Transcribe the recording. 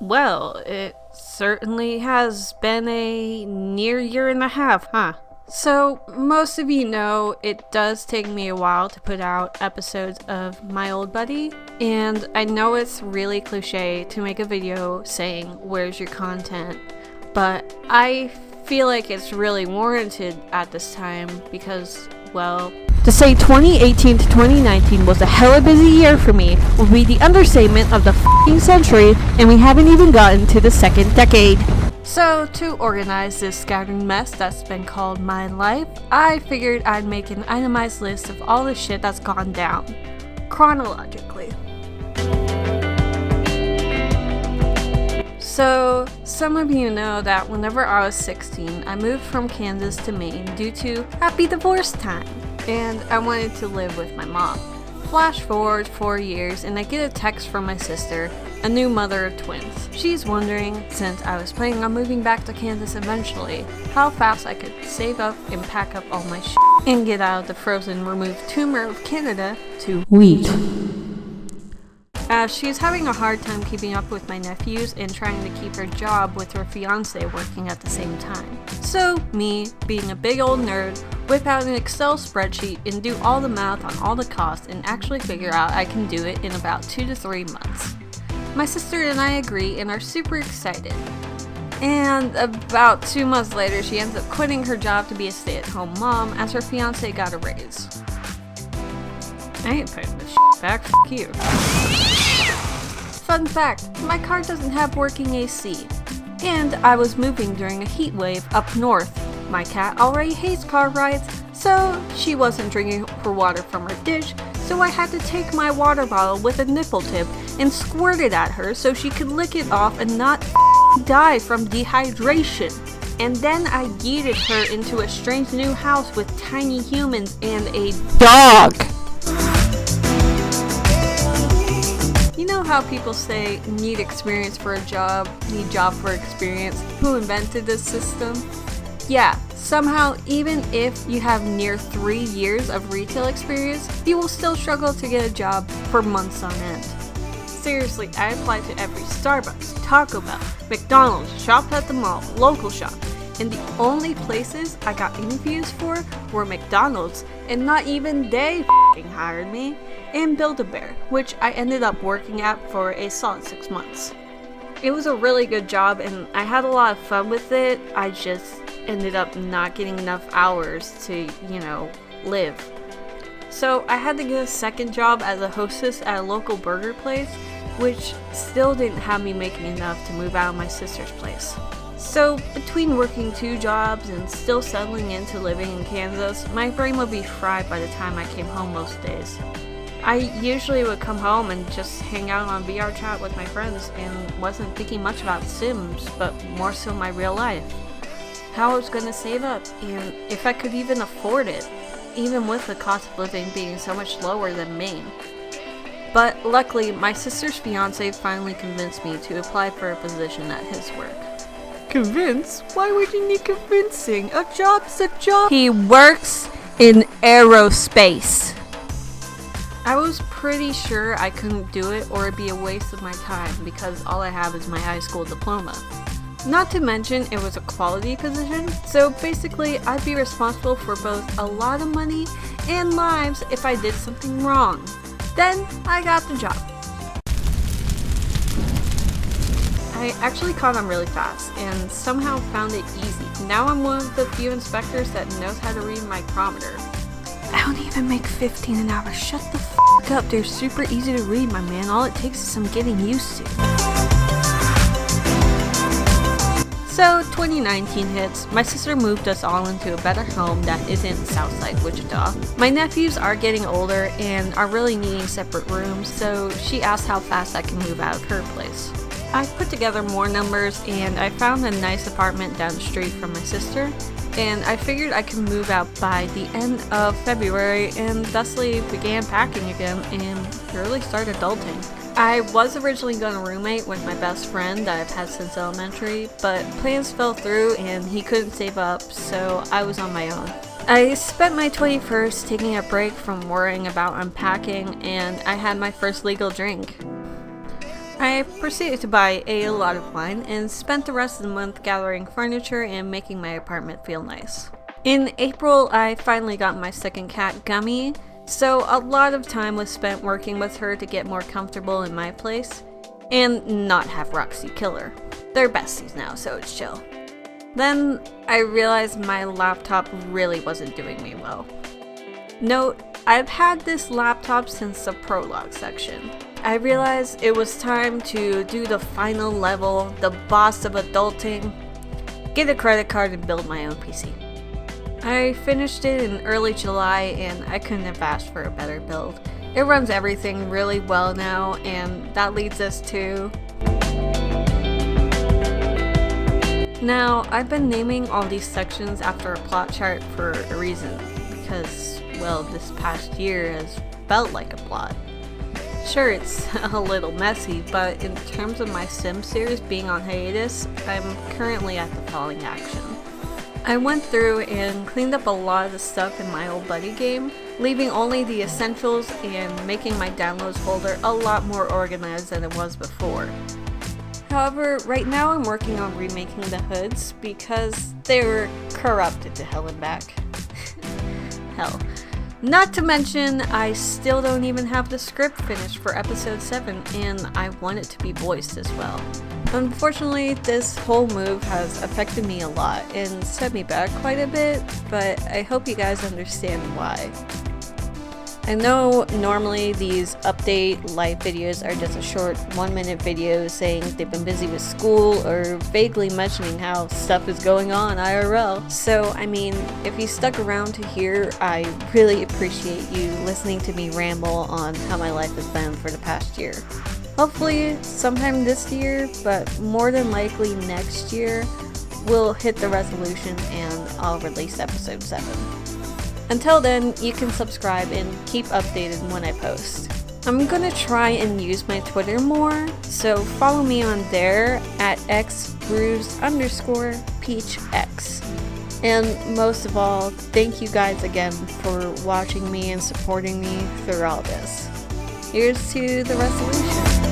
Well, it certainly has been a near year and a half, huh? So, most of you know it does take me a while to put out episodes of My Old Buddy, and I know it's really cliche to make a video saying, "Where's your content?" But I feel like it's really warranted at this time because, well, to say 2018 to 2019 was a hella busy year for me would be the understatement of the f***ing century, and we haven't even gotten to the second decade. So, to organize this scattered mess that's been called my life, I figured I'd make an itemized list of all the shit that's gone down, chronologically. So, some of you know that whenever I was 16, I moved from Kansas to Maine due to happy divorce time, and I wanted to live with my mom. Flash forward 4 years, and I get a text from my sister, a new mother of twins. She's wondering, since I was planning on moving back to Kansas eventually, how fast I could save up and pack up all my shit and get out of the frozen removed tumor of Canada to wheat. She's having a hard time keeping up with my nephews and trying to keep her job with her fiance working at the same time. So, me, being a big old nerd, whip out an Excel spreadsheet and do all the math on all the costs and actually figure out I can do it in about 2 to 3 months. My sister and I agree and are super excited. And about 2 months later, she ends up quitting her job to be a stay-at-home mom as her fiance got a raise. I ain't putting this shit back, f*** you. Fun fact, my car doesn't have working AC. And I was moving during a heat wave up north. My cat already hates car rides, so she wasn't drinking her water from her dish, so I had to take my water bottle with a nipple tip and squirt it at her so she could lick it off and not die from dehydration. And then I yeeted her into a strange new house with tiny humans and a dog. You know how people say, need experience for a job, need job for experience? Who invented this system? Yeah, somehow, even if you have near 3 years of retail experience, you will still struggle to get a job for months on end. Seriously, I applied to every Starbucks, Taco Bell, McDonald's, shop at the mall, local shop, and the only places I got interviews for were McDonald's, and not even they f***ing hired me, and Build-A-Bear, which I ended up working at for a solid 6 months. It was a really good job and I had a lot of fun with it. I just ended up not getting enough hours to, live. So I had to get a second job as a hostess at a local burger place, which still didn't have me making enough to move out of my sister's place. So between working 2 jobs and still settling into living in Kansas, my brain would be fried by the time I came home most days. I usually would come home and just hang out on VR chat with my friends and wasn't thinking much about Sims, but more so my real life. How I was going to save up, and if I could even afford it, even with the cost of living being so much lower than Maine. But luckily, my sister's fiance finally convinced me to apply for a position at his work. Convince? Why would you need convincing? A job's a job. He works in aerospace. I was pretty sure I couldn't do it or it'd be a waste of my time because all I have is my high school diploma. Not to mention it was a quality position, so basically I'd be responsible for both a lot of money and lives if I did something wrong. Then I got the job. I actually caught on really fast and somehow found it easy. Now I'm one of the few inspectors that knows how to read my chronometer. I don't even make 15 an hour. Shut the f*** up. They're super easy to read, my man. All it takes is some getting used to. So, 2019 hits. My sister moved us all into a better home that isn't Southside Wichita. My nephews are getting older and are really needing separate rooms, so she asked how fast I can move out of her place. I put together more numbers and I found a nice apartment down the street from my sister. And I figured I could move out by the end of February and thusly began packing again and really started adulting. I was originally going to roommate with my best friend that I've had since elementary, but plans fell through and he couldn't save up, so I was on my own. I spent my 21st taking a break from worrying about unpacking, and I had my first legal drink. I proceeded to buy a lot of wine and spent the rest of the month gathering furniture and making my apartment feel nice. In April, I finally got my second cat, Gummy, so a lot of time was spent working with her to get more comfortable in my place and not have Roxy kill her. They're besties now, so it's chill. Then I realized my laptop really wasn't doing me well. Note, I've had this laptop since the prologue section. I realized it was time to do the final level, the boss of adulting, get a credit card and build my own PC. I finished it in early July and I couldn't have asked for a better build. It runs everything really well now, and that leads us to... Now, I've been naming all these sections after a plot chart for a reason, because, well, this past year has felt like a plot. Sure, it's a little messy, but in terms of my Sim series being on hiatus, I'm currently at the following action. I went through and cleaned up a lot of the stuff in my old buddy game, leaving only the essentials and making my downloads folder a lot more organized than it was before. However, right now I'm working on remaking the hoods because they were corrupted to hell and back. Hell. Not to mention, I still don't even have the script finished for episode 7, and I want it to be voiced as well. Unfortunately, this whole move has affected me a lot and set me back quite a bit, but I hope you guys understand why. I know normally these update live videos are just a short 1-minute video saying they've been busy with school or vaguely mentioning how stuff is going on IRL. So, I mean, if you stuck around to here, I really appreciate you listening to me ramble on how my life has been for the past year. Hopefully sometime this year, but more than likely next year, we'll hit the resolution and I'll release episode 7. Until then, you can subscribe and keep updated when I post. I'm gonna try and use my Twitter more, so follow me on there at xbrews_peachx. And most of all, thank you guys again for watching me and supporting me through all this. Here's to the resolution.